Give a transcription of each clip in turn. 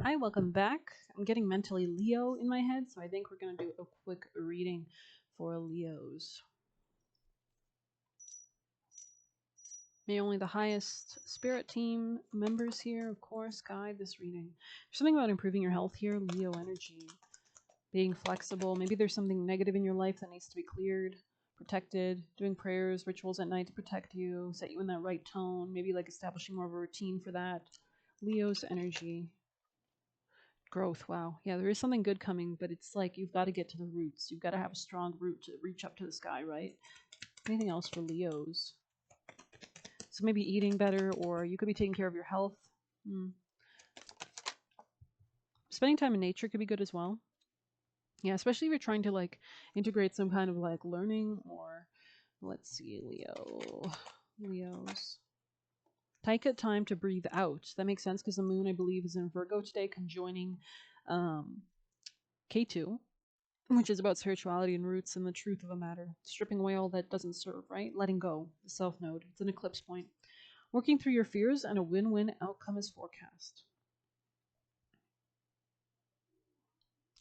Hi, welcome back. I'm getting mentally Leo in my head, so I think we're going to do a quick reading for Leos. May only the highest spirit team members here, of course, guide this reading. There's something about improving your health here, Leo energy. Being flexible. Maybe there's something negative in your life that needs to be cleared, protected. Doing prayers, rituals at night to protect you, set you in that right tone. Maybe like establishing more of a routine for that. Leo's energy. Growth. Wow. Yeah, there is something good coming, but it's like you've got to get to the roots. You've got to have a strong root to reach up to the sky, right? Anything else for Leos? So maybe eating better, or you could be taking care of your health. Hmm. Spending time in nature could be good as well. Yeah, especially if you're trying to like integrate some kind of like learning or let's see, Leos. Take a time to breathe out. That makes sense because the moon, I believe, is in Virgo today, conjoining K2, which is about spirituality and roots and the truth of a matter. Stripping away all that doesn't serve, right? Letting go, the self node. It's an eclipse point. Working through your fears and a win win outcome is forecast.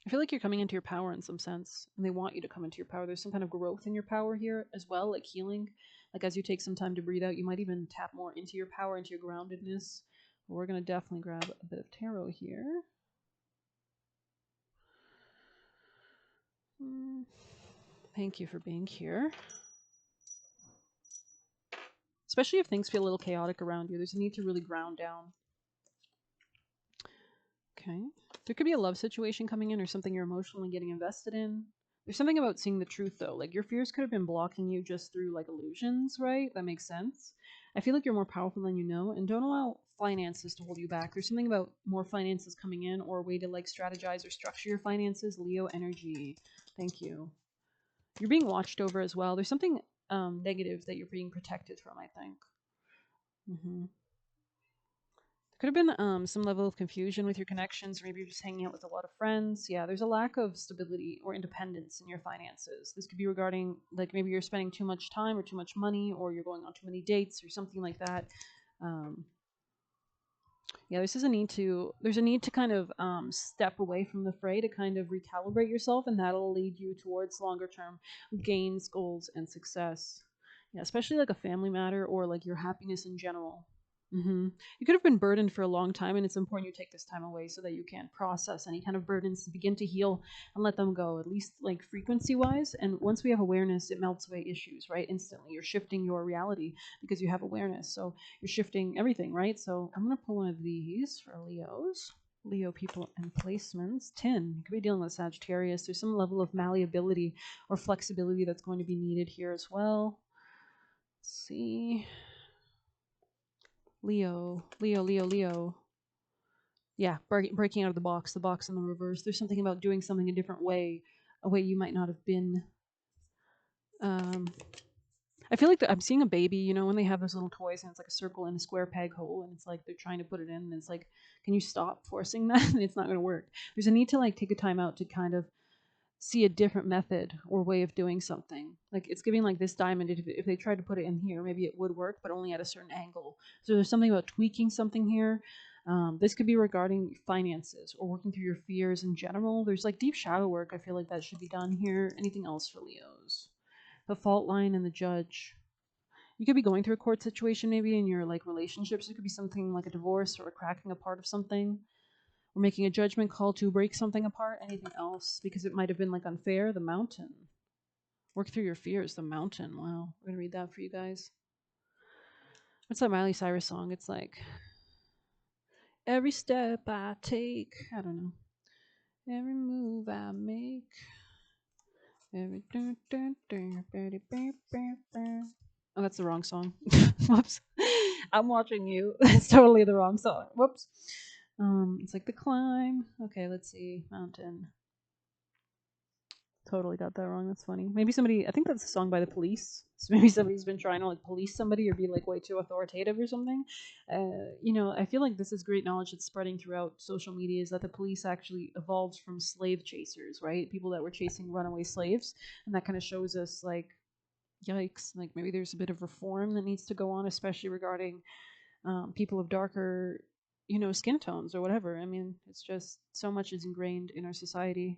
I feel like you're coming into your power in some sense, and they want you to come into your power. There's some kind of growth in your power here as well, like healing. Like as you take some time to breathe out, you might even tap more into your power, into your groundedness. We're going to definitely grab a bit of tarot here. Thank you for being here. Especially if things feel a little chaotic around you, there's a need to really ground down. Okay. There could be a love situation coming in or something you're emotionally getting invested in. There's something about seeing the truth though. Like your fears could have been blocking you just through like illusions, right? That makes sense. I feel like you're more powerful than you know, and don't allow finances to hold you back. There's something about more finances coming in or a way to like strategize or structure your finances. Leo energy. Thank you. You're being watched over as well. There's something negative that you're being protected from, I think. Mm-hmm. Could have been some level of confusion with your connections, or maybe you're just hanging out with a lot of friends. Yeah, there's a lack of stability or independence in your finances. This could be regarding, like, maybe you're spending too much time or too much money, or you're going on too many dates or something like that. Um, yeah, there's a need to kind of step away from the fray to kind of recalibrate yourself, and that'll lead you towards longer term gains, goals, and success. Yeah, especially like a family matter or like your happiness in general. You could have been burdened for a long time, and it's important you take this time away so that you can process any kind of burdens, begin to heal, and let them go, at least like frequency wise. And once we have awareness, it melts away issues, right? Instantly. You're shifting your reality because you have awareness. So you're shifting everything, right? So I'm going to pull one of these for Leos. Leo people and placements. 10. You could be dealing with Sagittarius. There's some level of malleability or flexibility that's going to be needed here as well. Let's see. Leo. Yeah, breaking out of the box in the reverse. There's something about doing something a different way, a way you might not have been. Um, I feel like I'm seeing a baby, you know, when they have those little toys and it's like a circle and a square peg hole, and it's like they're trying to put it in, and it's like, can you stop forcing that? And it's not going to work. There's a need to like take a time out to kind of see a different method or way of doing something. Like it's giving like this diamond, if they tried to put it in here, maybe it would work, but only at a certain angle. So there's something about tweaking something here. This could be regarding finances or working through your fears in general. There's like deep shadow work. I feel like that should be done here. Anything else for Leos? The fault line and the judge. You could be going through a court situation maybe in your like relationships. It could be something like a divorce or a cracking apart of something. Or making a judgment call to break something apart. Anything else? Because it might have been like unfair. The mountain. Work through your fears. The mountain. Wow. We're gonna read that for you guys. What's that Miley Cyrus song? It's like every step I take. I don't know. Every move I make. Every oh, that's the wrong song. Whoops. I'm watching you. That's totally the wrong song. Whoops. It's like the climb. Okay, let's see. Mountain. Totally got that wrong. That's funny. Maybe somebody. I think that's a song by the Police. So maybe somebody's been trying to like police somebody or be like way too authoritative or something. I feel like this is great knowledge that's spreading throughout social media. Is that the police actually evolved from slave chasers, right? People that were chasing runaway slaves, and that kind of shows us like, yikes, like maybe there's a bit of reform that needs to go on, especially regarding people of darker you know, skin tones or whatever. I mean, it's just so much is ingrained in our society.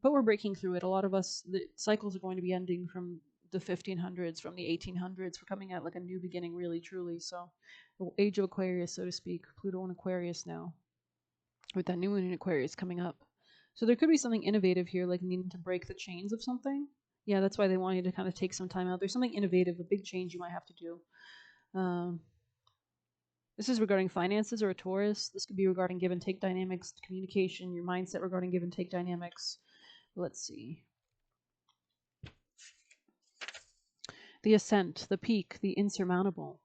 But we're breaking through it. A lot of us, the cycles are going to be ending from the 1500s, from the 1800s. We're coming at like a new beginning, really, truly. So, the age of Aquarius, so to speak. Pluto in Aquarius now, with that new moon in Aquarius coming up. So there could be something innovative here, like needing to break the chains of something. Yeah, that's why they want you to kind of take some time out. There's something innovative, a big change you might have to do. Um, this is regarding finances or a Taurus. This could be regarding give and take dynamics, communication, your mindset regarding give and take dynamics. Let's see. The ascent, the peak, the insurmountable.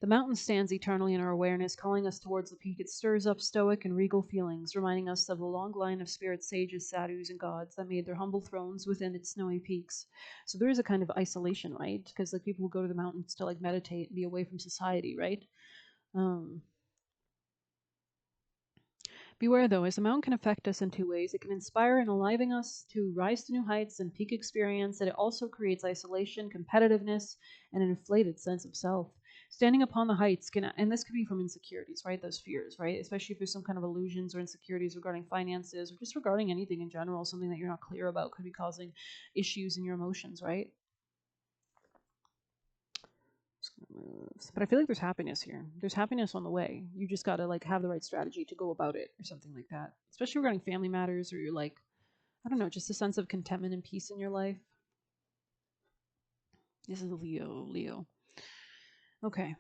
The mountain stands eternally in our awareness, calling us towards the peak. It stirs up stoic and regal feelings, reminding us of the long line of spirit sages, sadhus, and gods that made their humble thrones within its snowy peaks. So there is a kind of isolation, right? Because like people will go to the mountains to like meditate and be away from society, right? Um, Beware, though, as the mountain can affect us in two ways. It can inspire and enliven us to rise to new heights and peak experience, and it also creates isolation, competitiveness, and an inflated sense of self. Standing upon the heights can, and this could be from insecurities, right? Those fears, right? Especially if there's some kind of illusions or insecurities regarding finances or just regarding anything in general, something that you're not clear about could be causing issues in your emotions, right? But I feel like there's happiness here. There's happiness on the way. You just gotta like have the right strategy to go about it or something like that. Especially regarding family matters or you're like, I don't know, just a sense of contentment and peace in your life. This is Leo. Leo. Okay.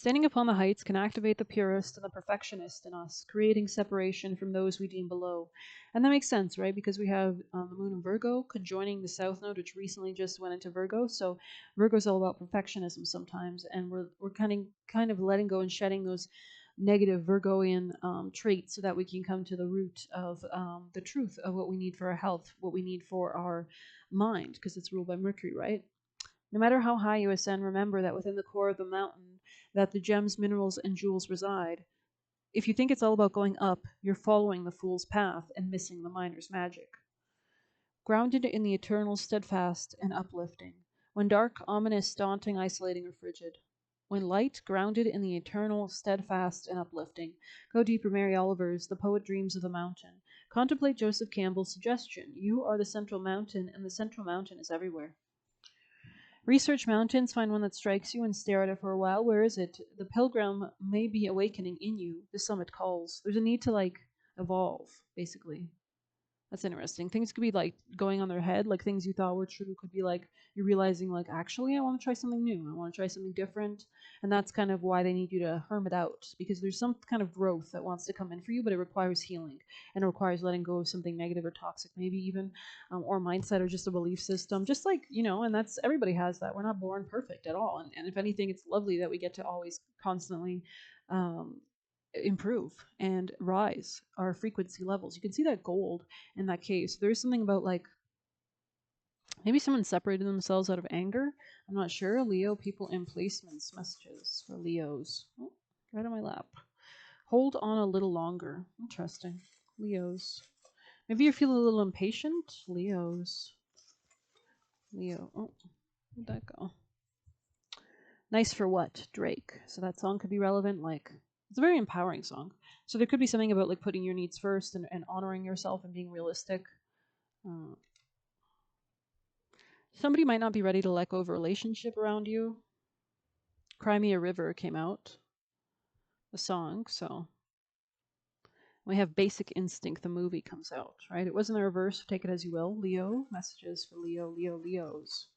Standing upon the heights can activate the purist and the perfectionist in us, creating separation from those we deem below. And that makes sense, right? Because we have the moon in Virgo conjoining the south node, which recently just went into Virgo. So Virgo's all about perfectionism sometimes, and we're kind of letting go and shedding those negative Virgoian traits so that we can come to the root of the truth of what we need for our health, what we need for our mind, because it's ruled by Mercury, right? No matter how high you ascend, remember that within the core of the mountain that the gems, minerals, and jewels reside. If you think it's all about going up, you're following the fool's path and missing the miner's magic. Grounded in the eternal, steadfast, and uplifting. When dark, ominous, daunting, isolating, or frigid. When light, grounded in the eternal, steadfast, and uplifting. Go deeper, Mary Oliver's The Poet Dreams of the Mountain. Contemplate Joseph Campbell's suggestion. You are the central mountain, and the central mountain is everywhere. Research mountains, find one that strikes you and stare at it for a while. Where is it? The pilgrim may be awakening in you. The summit calls. There's a need to like evolve, basically. That's interesting. Things could be like going on their head, like things you thought were true could be like you're realizing like actually I want to try something new. I want to try something different. And that's kind of why they need you to hermit out because there's some kind of growth that wants to come in for you, but it requires healing and it requires letting go of something negative or toxic, maybe even or mindset or just a belief system. Just like, you know, and that's everybody has that. We're not born perfect at all. And if anything, it's lovely that we get to always constantly um, improve and rise our frequency levels. You can see that gold in that case. There's something about like maybe someone separated themselves out of anger. I'm not sure. Leo people in placements messages for Leos. Oh, right on my lap. Hold on a little longer. Interesting. Leos. Maybe you're feeling a little impatient. Leos. Leo. Oh, where'd that go? Nice for what? Drake. So that song could be relevant. Like, it's a very empowering song. So there could be something about like putting your needs first and honoring yourself and being realistic. Uh, Somebody might not be ready to let go of a relationship around you. Cry Me a River came out, the song, so we have Basic Instinct, the movie comes out, right? It was in the reverse, take it as you will. Leo, messages for Leos.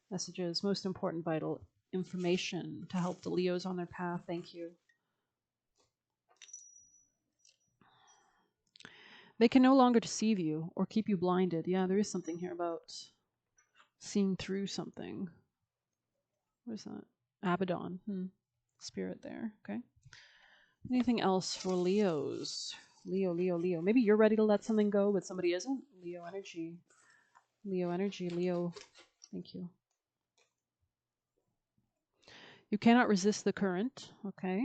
Messages, most important vital information to help the Leos on their path. Thank you. They can no longer deceive you or keep you blinded. Yeah, there is something here about seeing through something. What is that? Abaddon. Spirit there. Okay. Anything else for Leos? Leo. Maybe you're ready to let something go, but somebody isn't. Leo energy. Leo. Thank you. You cannot resist the current. Okay.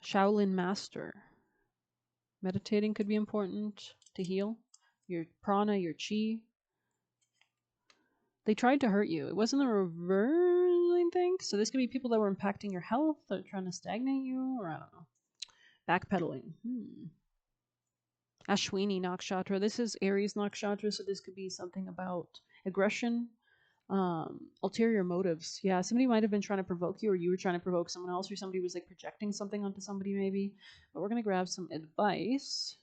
Shaolin Master. Meditating could be important to heal your prana, your chi. They tried to hurt you. It wasn't the reverse, I think. So this could be people that were impacting your health, or trying to stagnate you, or I don't know. Backpedaling. Ashwini Nakshatra. This is Aries Nakshatra, so this could be something about aggression, ulterior motives. Yeah, somebody might have been trying to provoke you, or you were trying to provoke someone else, or somebody was like projecting something onto somebody maybe. But we're gonna grab some advice.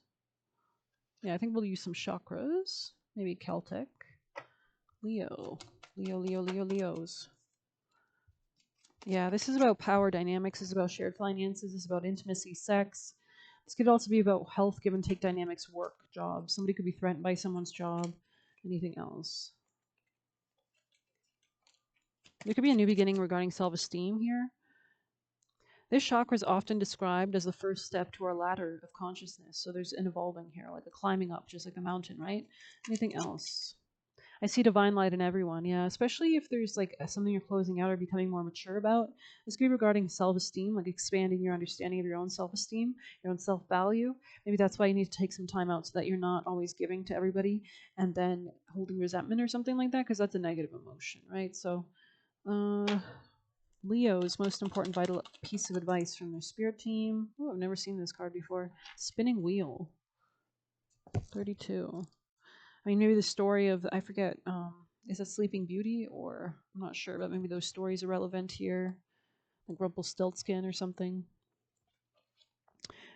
Yeah, I think we'll use some chakras. Maybe Celtic. Leo. Leos. Yeah, this is about power dynamics. This is about shared finances. This is about intimacy, sex. This could also be about health, give and take dynamics, work, job. Somebody could be threatened by someone's job. Anything else? There could be a new beginning regarding self-esteem here. This chakra is often described as the first step to our ladder of consciousness. So there's an evolving here, like a climbing up, just like a mountain, right? Anything else? I see divine light in everyone, yeah, especially if there's like something you're closing out or becoming more mature about. This could be regarding self-esteem, like expanding your understanding of your own self-esteem, your own self-value. Maybe that's why you need to take some time out so that you're not always giving to everybody and then holding resentment or something like that, because that's a negative emotion, right? So, Leo's most important vital piece of advice from their spirit team. Oh, I've never seen this card before. Spinning wheel. 32. I mean, maybe the story of, I forget, is it Sleeping Beauty, or I'm not sure, but maybe those stories are relevant here, like Rumpelstiltskin or something.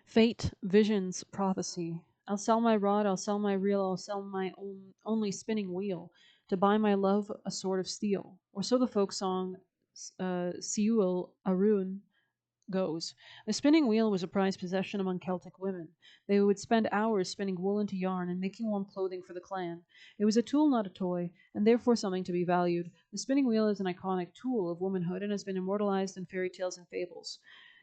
Fate, visions, prophecy. I'll sell my rod, I'll sell my reel, I'll sell my only spinning wheel to buy my love a sword of steel. Or so the folk song Siul Arun goes. The spinning wheel was a prized possession among Celtic women. They would spend hours spinning wool into yarn and making warm clothing for the clan. It was a tool, not a toy, and therefore something to be valued. The spinning wheel is an iconic tool of womanhood and has been immortalized in fairy tales and fables.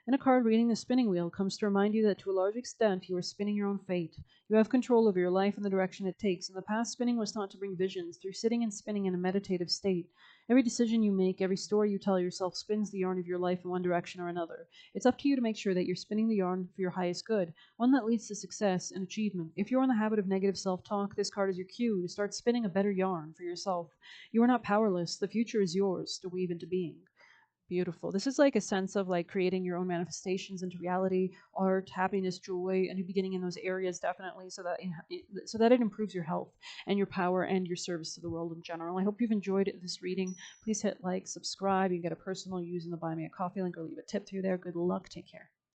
In a card reading the spinning wheel comes to remind you that to a large extent you are spinning your own fate. You have control over your life and the direction it takes. In the past, spinning was thought to bring visions through sitting and spinning in a meditative state. Every decision you make, every story you tell yourself spins the yarn of your life in one direction or another. It's up to you to make sure that you're spinning the yarn for your highest good, one that leads to success and achievement. If you're in the habit of negative self-talk, this card is your cue to start spinning a better yarn for yourself. You are not powerless. The future is yours to weave into being. Beautiful. This is like a sense of like creating your own manifestations into reality, art, happiness, joy, a new beginning in those areas, definitely, so that it improves your health and your power and your service to the world in general. I hope you've enjoyed this reading. Please hit like, subscribe. You can get a personal use in the Buy Me a Coffee link or leave a tip through there. Good luck. Take care.